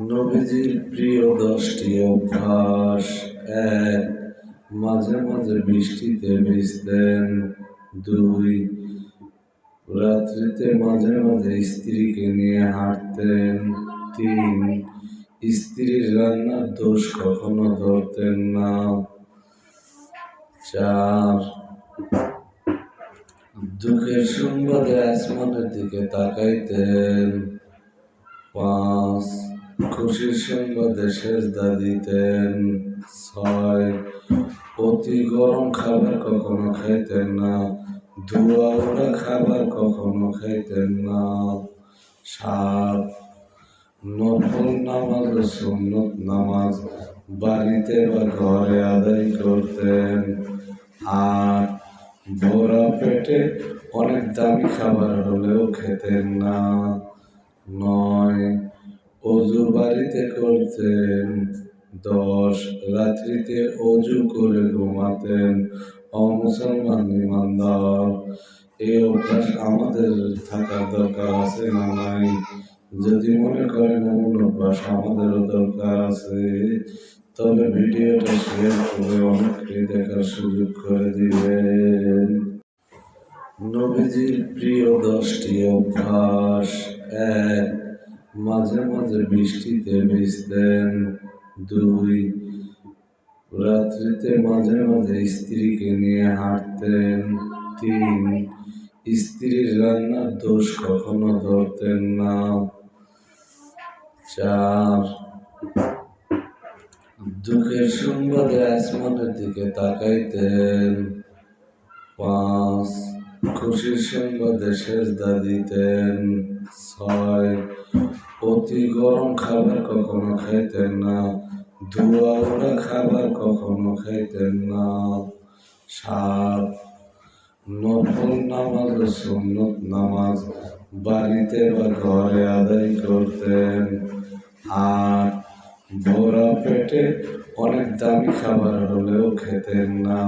নবীজির প্রিয় 10টি অভ্যাস। ১. মাঝে মাঝে বৃষ্টিতে ভিজতেন। ২. রাত্রিতে মাঝে মাঝে স্ত্রীকে নিয়ে হাঁটতেন। ৩. স্ত্রীর রান্নার দোষ কখনো ধরতেন না। ৪. দুঃখের সংবাদে আসমানের দিকে তাকাইতেন। ৫. খুশির সংবাদে সেজদা দিতেন। ৬. অতি গরম খাবার কখনো খাইতেন না। ধোঁয়া ওঠা খাবার কখনো খাইতেন না। ৭. নফল নামাজ ও সুন্নত নামাজ বাড়িতে বা ঘরে আদায় করতেন। ৮. ভরা পেটে অনেক দামি খাবার হলেও খেতেন না। ৯. অজু বাড়িতে করতেন। ১০. রাত্রিতে অজু করে ঘুমাতেন। অমুসলমান ইমানদার, এই অভ্যাস আমাদের থাকার দরকার আছে না নাই? যদি মনে করেন এমন অভ্যাস আমাদেরও দরকার আছে, তবে ভিডিওটা শেয়ার করে অনেককে দেখার সুযোগ করে দিবেন। নবীজির প্রিয় 10টি অভ্যাস। ১. মাঝে মাঝে বৃষ্টিতে ভিজতেন। ২. রাত্রিতে মাঝে মাঝে স্ত্রীকে নিয়ে হাঁটতেন। ৩. স্ত্রীর রান্নার দোষ কখনো ধরতেন না। ৪. দুঃখের সংবাদে আসমানের দিকে তাকাইতেন। ৫. খুশির সংবাদে সেজদা দিতেন। ৬. অতি গরম খাবার কখনো খাইতেন না। ধোঁয়া ওঠা খাবার কখনো খাইতেন না। ৭. নফল নামাজ ও সুন্নত নামাজ বাড়িতে বা ঘরে আদায় করতেন। ৮. ভরা পেটে অনেক দামি খাবার হলেও খেতেন না।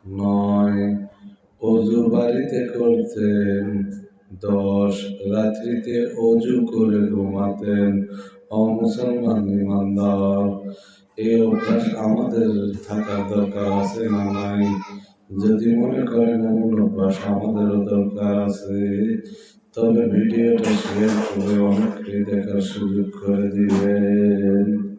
৯. অজু বাড়িতে করতেন। ১০. রাত্রিতে অজু করে ঘুমাতেন। অমুসলমান ইমানদার, এই অভ্যাস আমাদের থাকার দরকার আছে না নাই? যদি মনে করেন এমন অভ্যাস আমাদেরও দরকার আছে, তবে ভিডিওটা শেয়ার করে অনেককে দেখার সুযোগ করে দিবেন।